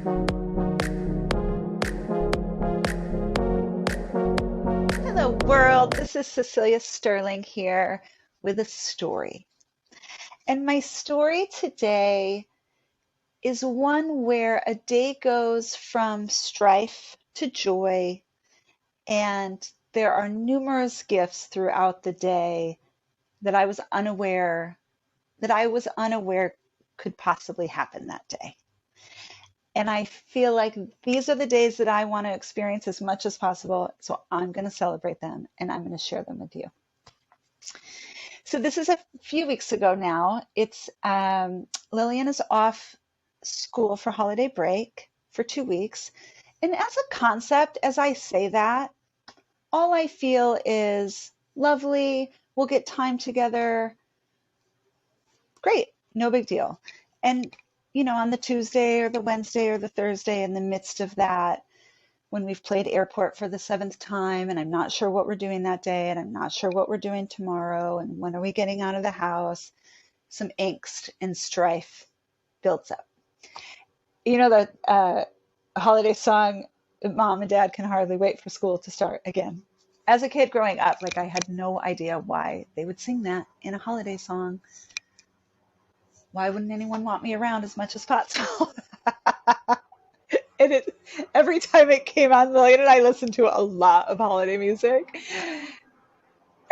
Hello, world. This is Cecelia Sterling here with a story. And my story today is one where a day goes from strife to joy, and there are numerous gifts throughout the day that I was unaware could possibly happen that day. And I feel like these are the days that I want to experience as much as possible. So I'm going to celebrate them and I'm going to share them with you. So this is a few weeks ago now. It's Lillian is off school for holiday break for 2 weeks. And as a concept, as I say that, all I feel is lovely. We'll get time together. Great. No big deal. And on the Tuesday or the Wednesday or the Thursday in the midst of that, when we've played airport for the seventh time and I'm not sure what we're doing that day and I'm not sure what we're doing tomorrow and when are we getting out of the house, some angst and strife builds up. The holiday song, Mom and Dad Can Hardly Wait for School to Start Again. As a kid growing up, I had no idea why they would sing that in a holiday song. Why wouldn't anyone want me around as much as possible? And every time it came on, Lillian and I listened to a lot of holiday music.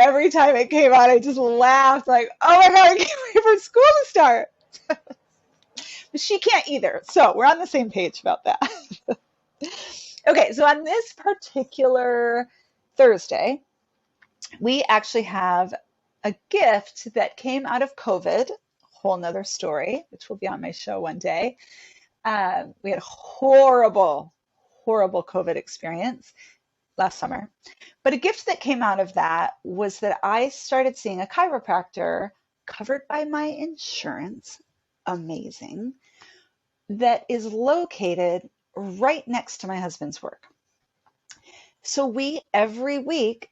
Every time it came on, I just laughed like, oh my God, I can't wait for school to start. But she can't either. So we're on the same page about that. Okay, so on this particular Thursday, we actually have a gift that came out of COVID, a whole nother story, which will be on my show one day. We had a horrible, horrible COVID experience last summer. But a gift that came out of that was that I started seeing a chiropractor covered by my insurance, amazing, that is located right next to my husband's work. So every week,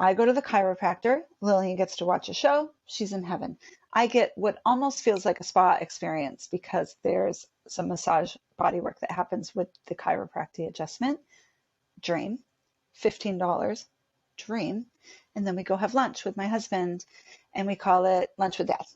I go to the chiropractor. Lillian gets to watch a show. She's in heaven. I get what almost feels like a spa experience because there's some massage body work that happens with the chiropractic adjustment. Dream. $15. Dream. And then we go have lunch with my husband and we call it Lunch with Dad.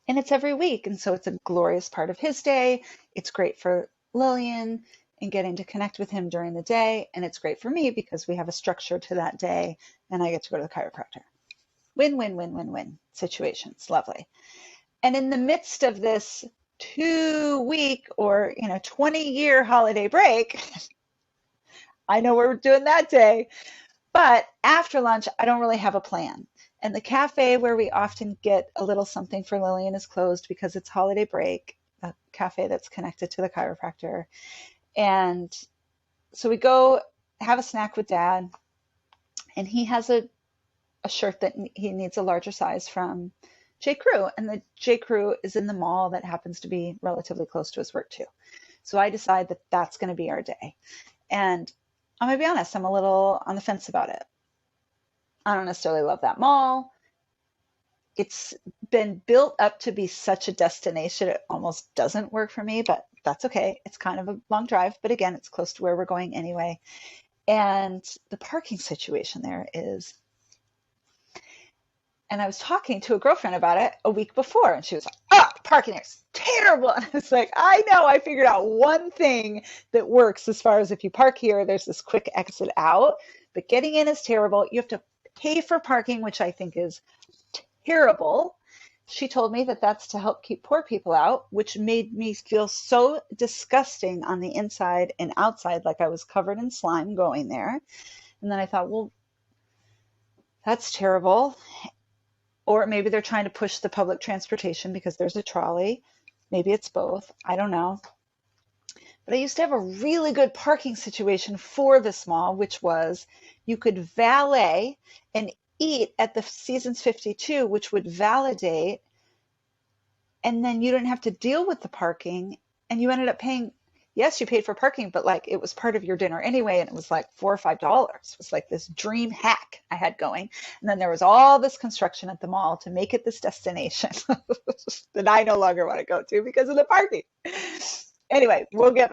And it's every week. And so it's a glorious part of his day. It's great for Lillian and getting to connect with him during the day. And it's great for me because we have a structure to that day and I get to go to the chiropractor. Win, win, win, win, win situations. Lovely. And in the midst of this 2-week or 20-year holiday break, I know what we're doing that day. But after lunch, I don't really have a plan. And the cafe where we often get a little something for Lillian is closed because it's holiday break, a cafe that's connected to the chiropractor. And so we go have a snack with Dad, and he has a shirt that he needs a larger size from J. Crew. And the J. Crew is in the mall that happens to be relatively close to his work too. So I decide that that's going to be our day. And I'm going to be honest, I'm a little on the fence about it. I don't necessarily love that mall. It's been built up to be such a destination, it almost doesn't work for me, but that's okay. It's kind of a long drive, but again, it's close to where we're going anyway. And the parking situation there is, and I was talking to a girlfriend about it a week before, and she was like, oh, parking there is terrible. And I was like, I know, I figured out one thing that works as far as if you park here, there's this quick exit out, but getting in is terrible. You have to pay for parking, which I think is terrible. She told me that that's to help keep poor people out, which made me feel so disgusting on the inside and outside, like I was covered in slime going there. And then I thought, well, that's terrible. Or maybe they're trying to push the public transportation because there's a trolley. Maybe it's both. I don't know. But I used to have a really good parking situation for this mall, which was you could valet and eat at the Seasons 52, which would validate, and then you didn't have to deal with the parking, and you ended up paying, yes, you paid for parking, but like it was part of your dinner anyway, and it was like $4 or $5. It was like this dream hack I had going. And then there was all this construction at the mall to make it this destination that I no longer want to go to because of the parking. Anyway, we'll get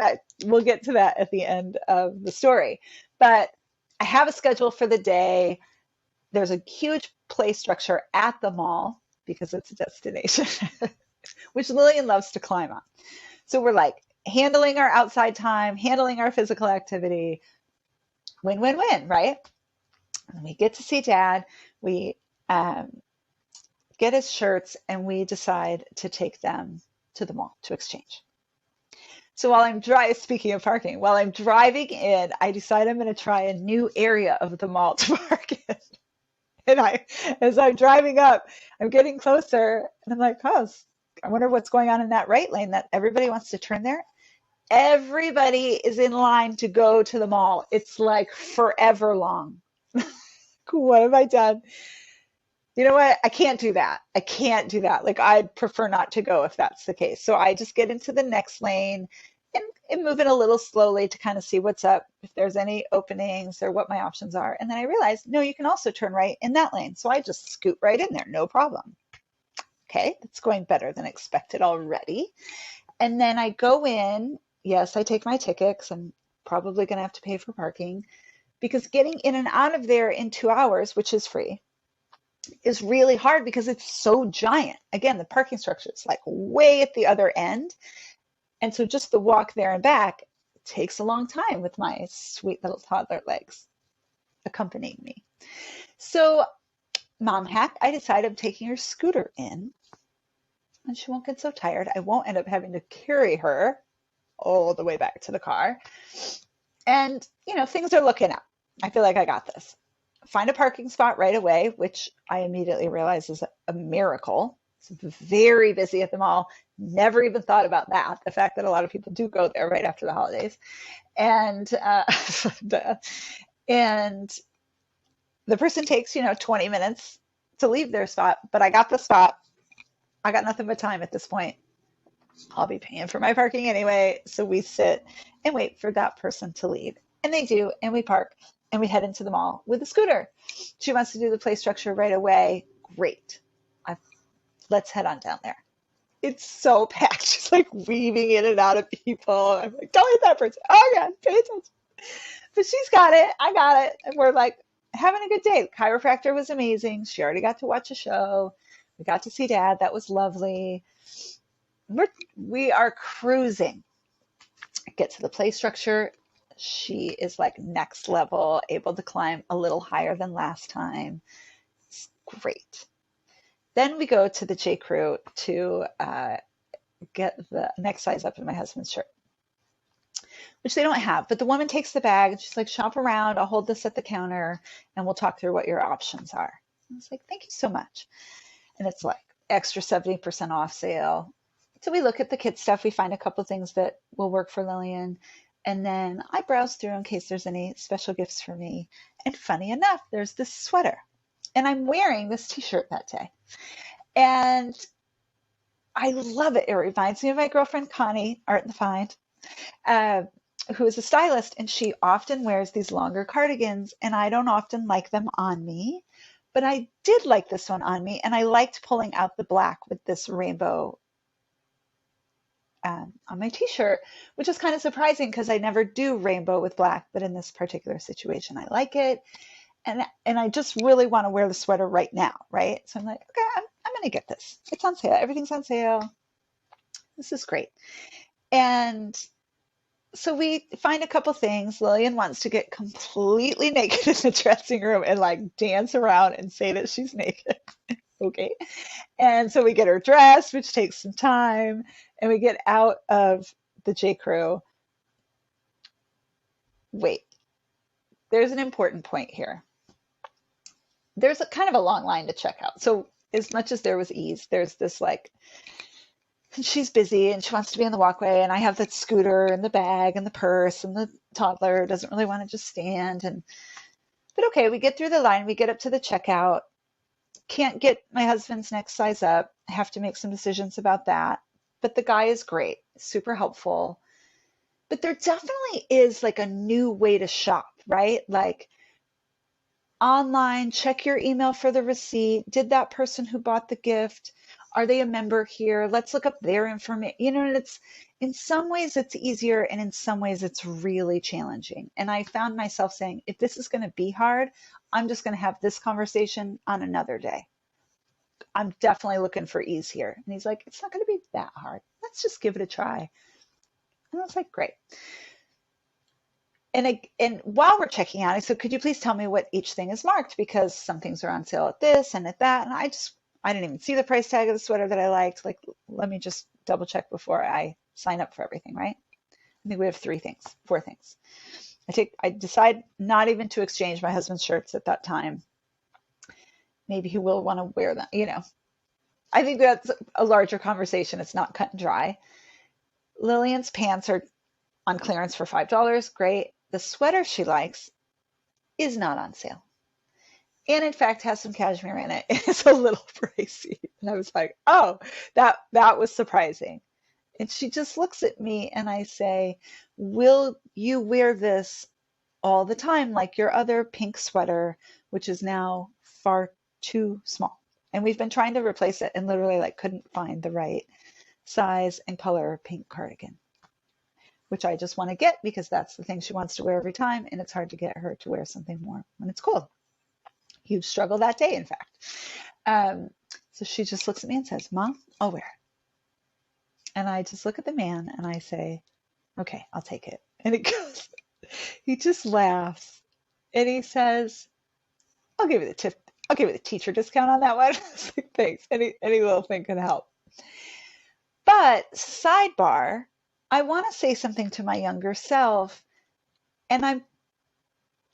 to that at the end of the story. But I have a schedule for the day. There's a huge play structure at the mall because it's a destination, which Lillian loves to climb on. So we're like handling our outside time, handling our physical activity, win, win, win, right? And we get to see Dad. We get his shirts, and we decide to take them to the mall to exchange. So while I'm speaking of parking, while I'm driving in, I decide I'm going to try a new area of the mall to park in. And as I'm driving up, I'm getting closer, and I'm like, oh, I wonder what's going on in that right lane that everybody wants to turn there. Everybody is in line to go to the mall. It's like forever long. What have I done? You know what? I can't do that. I can't do that. Like, I'd prefer not to go if that's the case. So I just get into the next lane and move it a little slowly to kind of see what's up, if there's any openings or what my options are. And then I realized, no, you can also turn right in that lane. So I just scoot right in there, no problem. Okay, it's going better than expected already. And then I go in. Yes, I take my ticket because I'm probably going to have to pay for parking, because getting in and out of there in 2 hours, which is free, is really hard because it's so giant. Again, the parking structure is like way at the other end. And so just the walk there and back takes a long time with my sweet little toddler legs accompanying me. So mom hack, I decided I'm taking her scooter in, and she won't get so tired. I won't end up having to carry her all the way back to the car. And, things are looking up. I feel like I got this. Find a parking spot right away, which I immediately realize is a miracle. It's very busy at the mall. Never even thought about that. The fact that a lot of people do go there right after the holidays. And and the person takes, 20 minutes to leave their spot, but I got the spot. I got nothing but time at this point. I'll be paying for my parking anyway. So we sit and wait for that person to leave. And they do, and we park, and we head into the mall with a scooter. She wants to do the play structure right away. Great. Let's head on down there. It's so packed. She's like weaving in and out of people. I'm like, don't hit that person. Oh, God, pay attention. But she's got it. I got it. And we're like having a good day. The chiropractor was amazing. She already got to watch a show. We got to see Dad. That was lovely. We are cruising. Get to the play structure. She is like next level, able to climb a little higher than last time. It's great. Then we go to the J. Crew to get the next size up in my husband's shirt, which they don't have. But the woman takes the bag and she's like, shop around. I'll hold this at the counter and we'll talk through what your options are. I was like, thank you so much. And it's like extra 70% off sale. So we look at the kid stuff. We find a couple things that will work for Lillian. And then I browse through in case there's any special gifts for me. And funny enough, there's this sweater. And I'm wearing this t-shirt that day. And I love it. It reminds me of my girlfriend, Connie, Art and the Find, who is a stylist. And she often wears these longer cardigans. And I don't often like them on me. But I did like this one on me. And I liked pulling out the black with this rainbow on my t-shirt, which is kind of surprising because I never do rainbow with black, but in this particular situation, I like it. And I just really want to wear the sweater right now, right? So I'm like, okay, I'm going to get this. It's on sale. Everything's on sale. This is great. And so we find a couple things. Lillian wants to get completely naked in the dressing room and like dance around and say that she's naked. Okay. And so we get her dressed, which takes some time, and we get out of the J. Crew. Wait, there's an important point here. There's a kind of a long line to check out. So as much as there was ease, there's this like, she's busy and she wants to be on the walkway, and I have that scooter and the bag and the purse, and the toddler doesn't really want to just stand. But okay, we get through the line, we get up to the checkout. Can't get my husband's next size up. I have to make some decisions about that. But the guy is great, super helpful. But there definitely is like a new way to shop, right? Like online, check your email for the receipt. Did that person who bought the gift Are they a member here? Let's look up their information. And it's in some ways it's easier and in some ways it's really challenging. And I found myself saying, if this is going to be hard, I'm just going to have this conversation on another day. I'm definitely looking for ease here. And he's like, it's not going to be that hard. Let's just give it a try. And I was like, great. And while we're checking out, I said, could you please tell me what each thing is marked? Because some things are on sale at this and at that. And I didn't even see the price tag of the sweater that I liked. Like, let me just double check before I sign up for everything, right? I think we have 4 things. I decide not even to exchange my husband's shirts at that time. Maybe he will want to wear them, I think that's a larger conversation. It's not cut and dry. Lillian's pants are on clearance for $5. Great. The sweater she likes is not on sale. And in fact, has some cashmere in it. It's a little pricey. And I was like, oh, that was surprising. And she just looks at me and I say, will you wear this all the time like your other pink sweater, which is now far too small? And we've been trying to replace it and literally couldn't find the right size and color pink cardigan, which I just want to get because that's the thing she wants to wear every time. And it's hard to get her to wear something more when it's cold. Huge struggle that day, in fact. So she just looks at me and says, Mom, I'll wear it. And I just look at the man and I say, okay, I'll take it. And he just laughs and he says, I'll give you the tip. I'll give you the teacher discount on that one. I was like, thanks. Any little thing can help. But sidebar, I want to say something to my younger self. And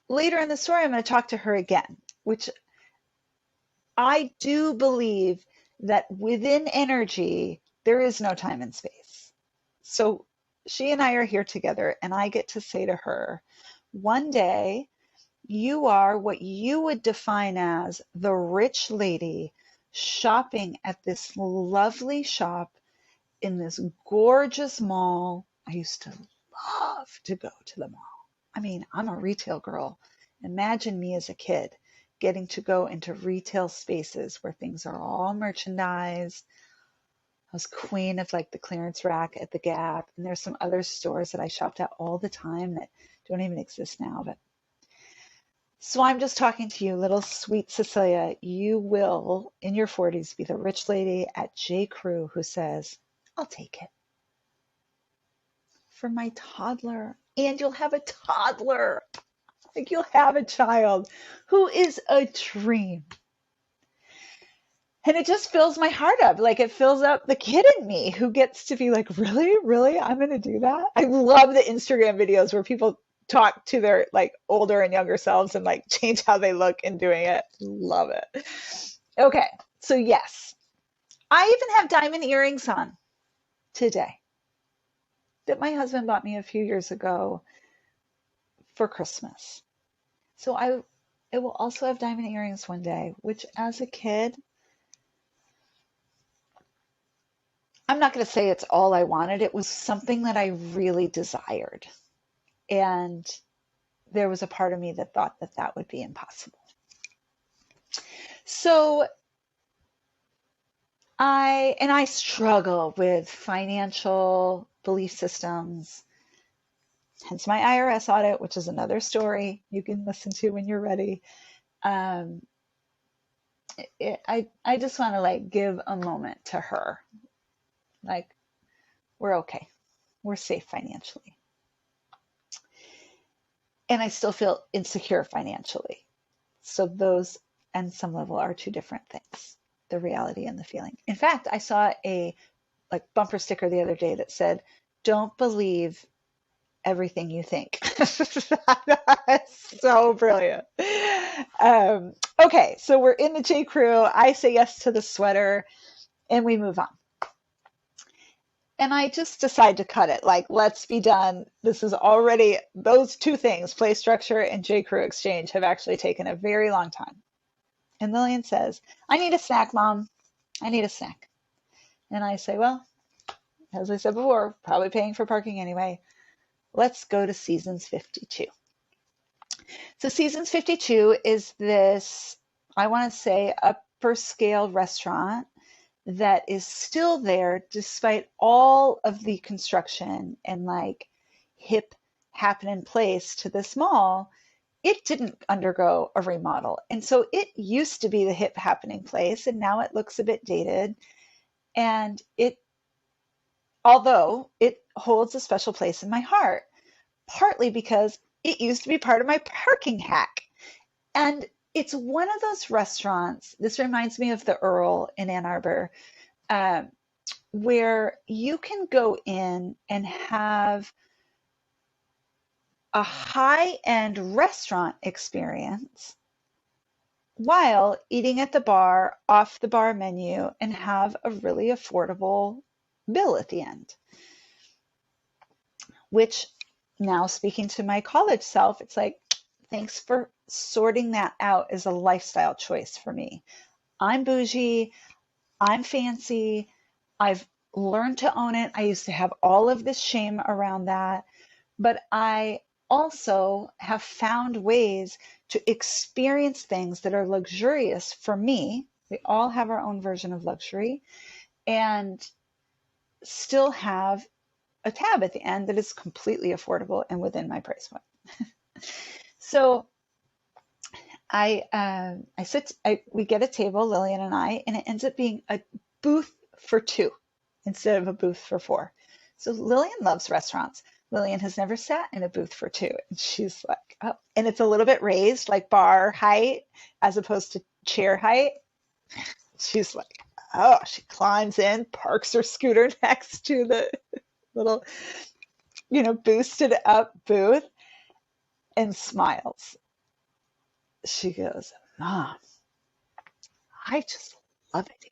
later in the story, I'm going to talk to her again, which I do believe that within energy, there is no time and space. So she and I are here together, and I get to say to her, one day you are what you would define as the rich lady shopping at this lovely shop in this gorgeous mall. I used to love to go to the mall. I mean, I'm a retail girl. Imagine me as a kid getting to go into retail spaces where things are all merchandised. I was queen of the clearance rack at the Gap. And there's some other stores that I shopped at all the time that don't even exist now. But so I'm just talking to you, little sweet Cecelia. You will, in your 40s, be the rich lady at J. Crew who says, I'll take it for my toddler. And you'll have a toddler. You'll have a child who is a dream. And it just fills my heart up. It fills up the kid in me who gets to be really, really, I'm going to do that. I love the Instagram videos where people talk to their older and younger selves and change how they look in doing it. Love it. Okay. So yes, I even have diamond earrings on today that my husband bought me a few years ago for Christmas. So I will also have diamond earrings one day, which as a kid, I'm not going to say it's all I wanted. It was something that I really desired. And there was a part of me that thought that that would be impossible. So I struggle with financial belief systems, hence my IRS audit, which is another story you can listen to when you're ready. I just want to give a moment to her. We're okay. We're safe financially. And I still feel insecure financially. So those, on some level, are two different things, the reality and the feeling. In fact, I saw a bumper sticker the other day that said, don't believe everything you think. So brilliant. Okay, so we're in the J. Crew. I say yes to the sweater and we move on. And I just decide to cut it. Let's be done. This is already, those two things, play structure and J. Crew exchange, have actually taken a very long time. And Lillian says, I need a snack, Mom. I need a snack. And I say, well, as I said before, probably paying for parking anyway. Let's go to Seasons 52. So Seasons 52 is this, I want to say, upper scale restaurant that is still there despite all of the construction and like hip happening place to this mall. It didn't undergo a remodel. And so it used to be the hip happening place, and now it looks a bit dated. And although it holds a special place in my heart, partly because it used to be part of my parking hack. And it's one of those restaurants, this reminds me of the Earl in Ann Arbor, um, where you can go in and have a high-end restaurant experience while eating at the bar, off the bar menu, and have a really affordable bill at the end. Which, now speaking to my college self, it's like, thanks for sorting that out as a lifestyle choice for me. I'm bougie, I'm fancy, I've learned to own it. I used to have all of this shame around that, but I also have found ways to experience things that are luxurious for me. We all have our own version of luxury, and still have a tab at the end that is completely affordable and within my price point. So we get a table, Lillian and I, and it ends up being a booth for two instead of a booth for four. So Lillian loves restaurants. Lillian has never sat in a booth for two. And she's like, oh, and it's a little bit raised, like bar height, as opposed to chair height. She's like, oh, she climbs in, parks her scooter next to the little, boosted up booth and smiles. She goes, Mom, I just love it here.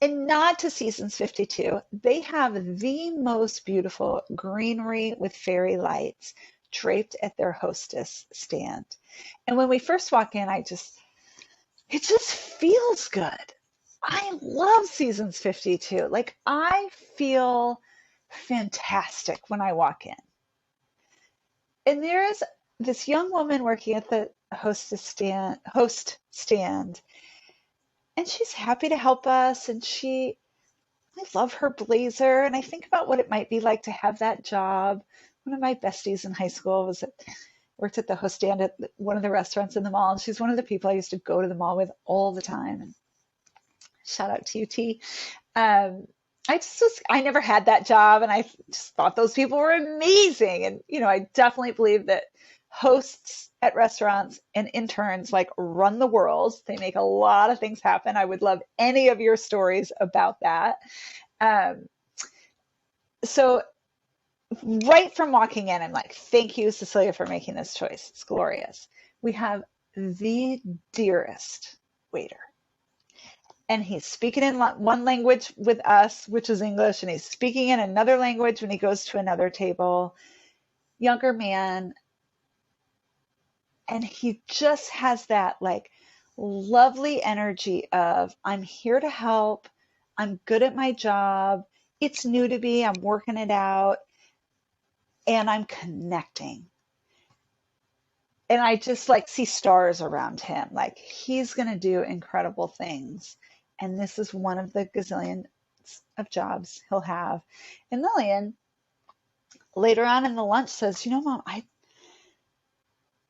And nod to Seasons 52. They have the most beautiful greenery with fairy lights draped at their hostess stand. And when we first walk in, it just feels good. I love Seasons 52. Like, I feel fantastic when I walk in. And there's this young woman working at the host stand, and she's happy to help us. And I love her blazer, and I think about what it might be like to have that job. One of my besties in high school worked at the host stand at one of the restaurants in the mall, and she's one of the people I used to go to the mall with all the time. And shout out to you, T. I never had that job, and I just thought those people were amazing. And I definitely believe that hosts at restaurants and interns like run the world. They make a lot of things happen. I would love any of your stories about that. So right from walking in, I'm like, thank you, Cecelia, for making this choice. It's glorious. We have the dearest waiter. And he's speaking in one language with us, which is English, and he's speaking in another language when he goes to another table. Younger man. And he just has that like lovely energy of, I'm here to help. I'm good at my job. It's new to me. I'm working it out. And I'm connecting. And I just like see stars around him. Like, he's going to do incredible things. And this is one of the gazillion of jobs he'll have. And Lillian later on in the lunch says, Mom, I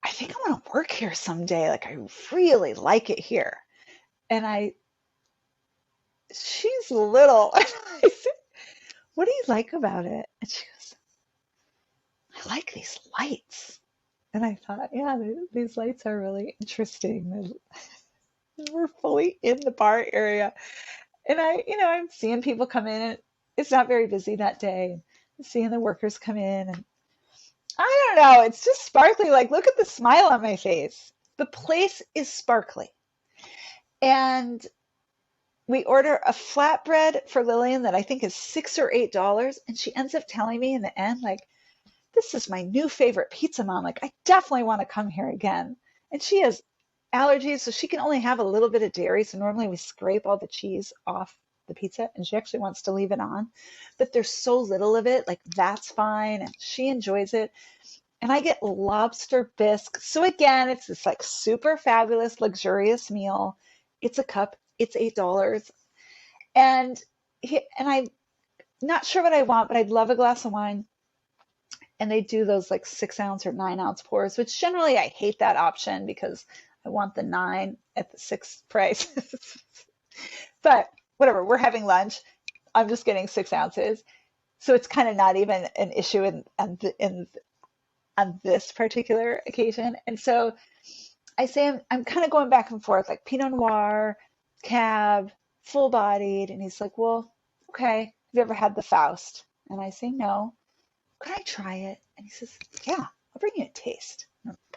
think I want to work here someday. Like, I really like it here. And she's little. I said, what do you like about it? And she goes, I like these lights. And I thought, yeah, these lights are really interesting. We're fully in the bar area. And I'm seeing people come in, and it's not very busy that day. I'm seeing the workers come in, and I don't know, it's just sparkly. Like, look at the smile on my face. The place is sparkly. And we order a flatbread for Lillian that I think is $6 or $8. And she ends up telling me in the end, like, this is my new favorite pizza, Mom. Like, I definitely want to come here again. And she has allergies, so she can only have a little bit of dairy. So normally we scrape all the cheese off the pizza, and she actually wants to leave it on. But there's so little of it, like, that's fine. And she enjoys it. And I get lobster bisque. So again, it's this like super fabulous, luxurious meal. It's a cup. It's $8. And I'm not sure what I want, but I'd love a glass of wine. And they do those like 6 ounce or 9 ounce pours, which generally I hate that option because I want the 9 at the 6 price. But whatever, we're having lunch. I'm just getting 6 ounces. So it's kind of not even an issue on this particular occasion. And so I say I'm kind of going back and forth, like Pinot Noir, Cab, full bodied. And he's like, well, okay. Have you ever had the Faust? And I say, no. Could I try it? And he says, yeah, I'll bring you a taste.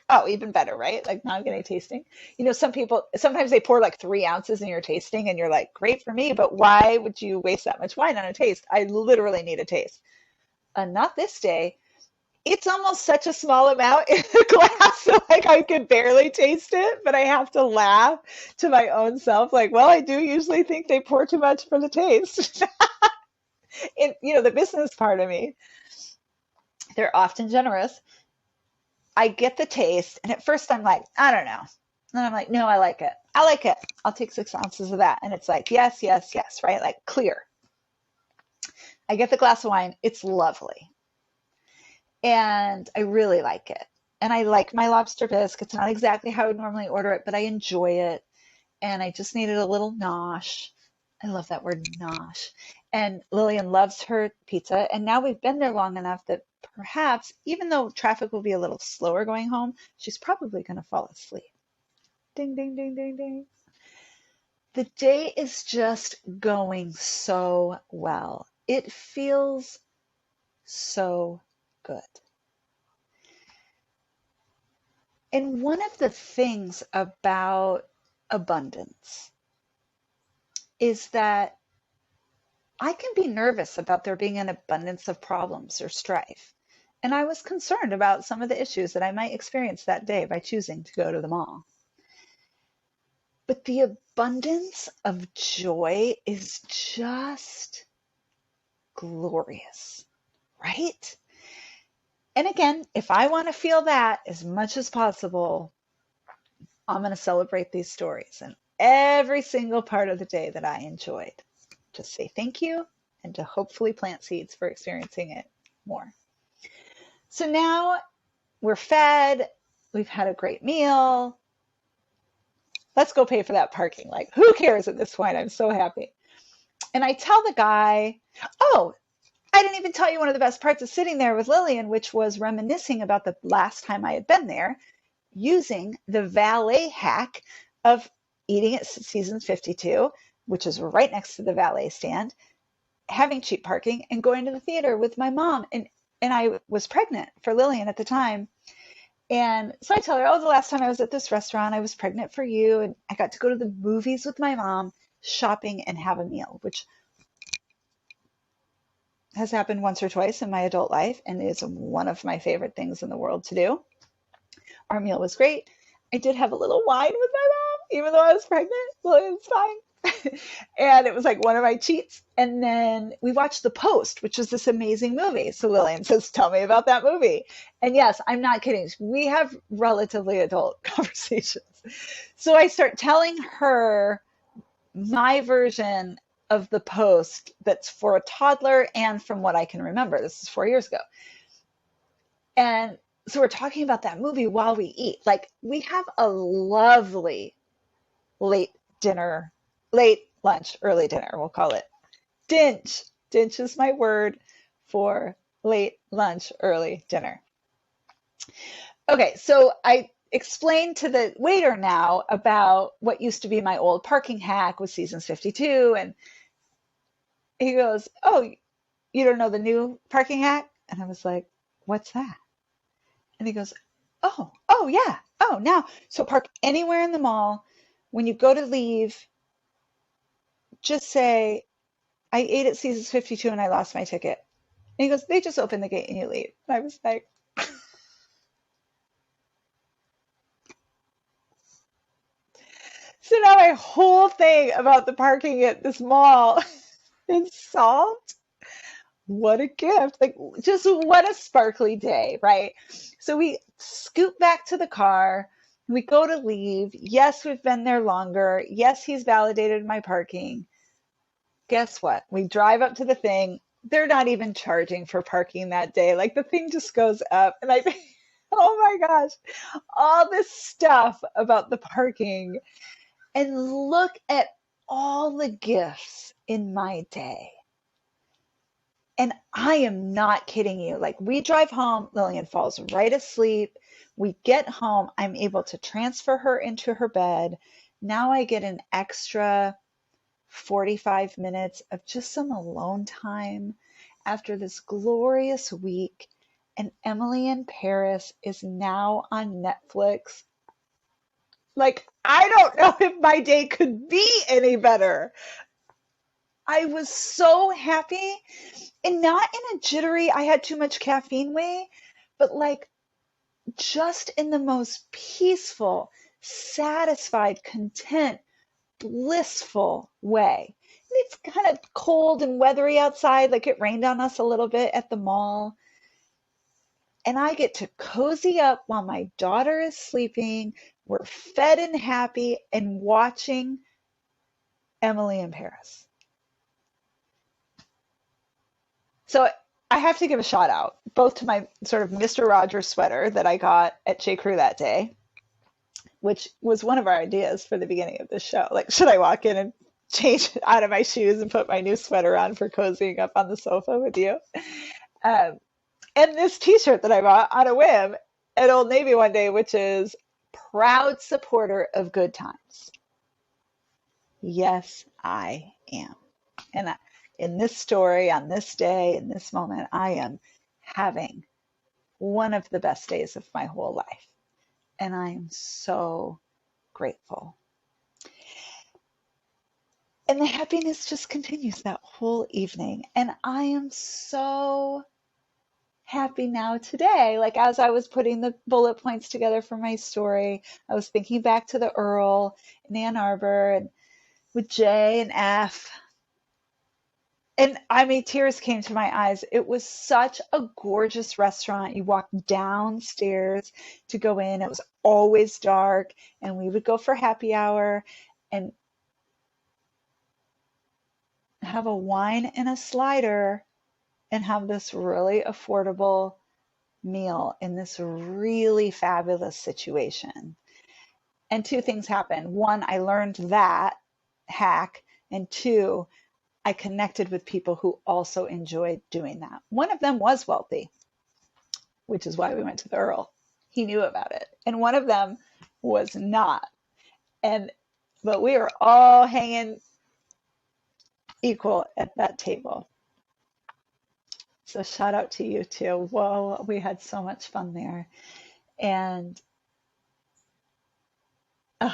Oh, even better, right? Like now I'm getting a tasting. Some people, sometimes they pour like 3 ounces in your tasting and you're like, great for me, but why would you waste that much wine on a taste? I literally need a taste. Not this day. It's almost such a small amount in the glass, so like I could barely taste it, but I have to laugh to my own self, like, well, I do usually think they pour too much for the taste. The business part of me, they're often generous. I get the taste, and at first I'm like, I don't know. And then I'm like, no, I like it. I like it. I'll take 6 ounces of that. And it's like, yes, yes, yes, right? Like clear. I get the glass of wine. It's lovely. And I really like it. And I like my lobster bisque. It's not exactly how I would normally order it, but I enjoy it. And I just needed a little nosh. I love that word, nosh. And Lillian loves her pizza. And now we've been there long enough that perhaps, even though traffic will be a little slower going home, she's probably going to fall asleep. Ding, ding, ding, ding, ding. The day is just going so well. It feels so good. And one of the things about abundance is that I can be nervous about there being an abundance of problems or strife. And I was concerned about some of the issues that I might experience that day by choosing to go to the mall. But the abundance of joy is just glorious, right? And again, if I want to feel that as much as possible, I'm going to celebrate these stories and every single part of the day that I enjoyed. Just say thank you and to hopefully plant seeds for experiencing it more. So now we're fed, we've had a great meal. Let's go pay for that parking. Like, who cares at this point? I'm so happy. And I tell the guy, oh, I didn't even tell you one of the best parts of sitting there with Lillian, which was reminiscing about the last time I had been there, using the valet hack of eating at Seasons 52, which is right next to the valet stand, having cheap parking, and going to the theater with my mom. And I was pregnant for Lillian at the time. And so I tell her, oh, the last time I was at this restaurant, I was pregnant for you. And I got to go to the movies with my mom, shopping, and have a meal, which has happened once or twice in my adult life and is one of my favorite things in the world to do. Our meal was great. I did have a little wine with my mom, even though I was pregnant. So it was fine. And it was like one of my cheats. And then we watched The Post, which was this amazing movie. So Lillian says, tell me about that movie. And yes, I'm not kidding. We have relatively adult conversations. So I start telling her my version of The Post that's for a toddler and from what I can remember. This is 4 years ago. And so we're talking about that movie while we eat. Like we have a lovely late dinner, late lunch, early dinner, we'll call it. Dinch. Dinch is my word for late lunch, early dinner. Okay, so I explained to the waiter now about what used to be my old parking hack with Seasons 52. And he goes, oh, you don't know the new parking hack? And I was like, what's that? And he goes, oh, yeah. Oh, now, so park anywhere in the mall. When you go to leave, just say, I ate at Seasons 52 and I lost my ticket. And he goes, they just open the gate and you leave. And I was like, so now my whole thing about the parking at this mall is solved. What a gift. Like, just what a sparkly day, right? So we scoot back to the car. We go to leave. Yes, we've been there longer. Yes, he's validated my parking. Guess what? We drive up to the thing. They're not even charging for parking that day. Like the thing just goes up. And I think, oh my gosh, all this stuff about the parking. And look at all the gifts in my day. And I am not kidding you. Like we drive home, Lillian falls right asleep. We get home, I'm able to transfer her into her bed. Now I get an extra 45 minutes of just some alone time after this glorious week. And Emily in Paris is now on Netflix. Like, I don't know if my day could be any better. I was so happy, and not in a jittery, I had too much caffeine way, but like just in the most peaceful, satisfied, content, blissful way. And it's kind of cold and weathery outside, like it rained on us a little bit at the mall. And I get to cozy up while my daughter is sleeping. We're fed and happy and watching Emily in Paris. So I have to give a shout out both to my sort of Mr. Rogers sweater that I got at J. Crew that day, which was one of our ideas for the beginning of the show. Like, should I walk in and change out of my shoes and put my new sweater on for cozying up on the sofa with you? Um, and this t-shirt that I bought on a whim at Old Navy one day, which is proud supporter of good times. Yes, I am. And in this story, on this day, in this moment, I am having one of the best days of my whole life. And I am so grateful. And the happiness just continues that whole evening. And I am so happy now today. Like as I was putting the bullet points together for my story, I was thinking back to the Earl in Ann Arbor and with J and F. And I mean, tears came to my eyes. It was such a gorgeous restaurant. You walked downstairs to go in. It was always dark, and we would go for happy hour and have a wine and a slider and have this really affordable meal in this really fabulous situation. And two things happened. One, I learned that hack, and two, I connected with people who also enjoyed doing that. One of them was wealthy, which is why we went to the Earl. He knew about it. And one of them was not. But we were all hanging equal at that table. So shout out to you too. Whoa, we had so much fun there. And uh,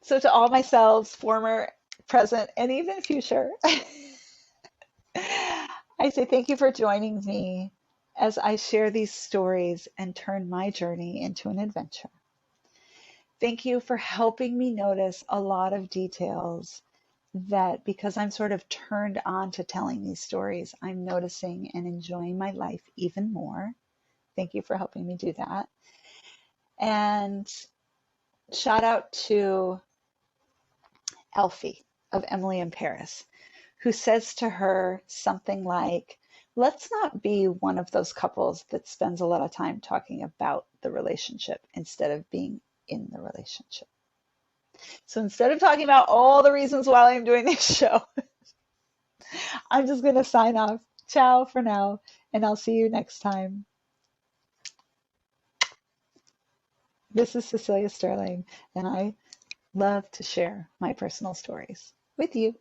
so to all my selves, former, present, and even future, I say thank you for joining me as I share these stories and turn my journey into an adventure. Thank you for helping me notice a lot of details that, because I'm sort of turned on to telling these stories, I'm noticing and enjoying my life even more. Thank you for helping me do that. And shout out to Elfie of Emily in Paris, who says to her something like, let's not be one of those couples that spends a lot of time talking about the relationship instead of being in the relationship. So instead of talking about all the reasons why I'm doing this show, I'm just going to sign off. Ciao for now, and I'll see you next time. This is Cecelia Sterling, and I love to share my personal stories with you.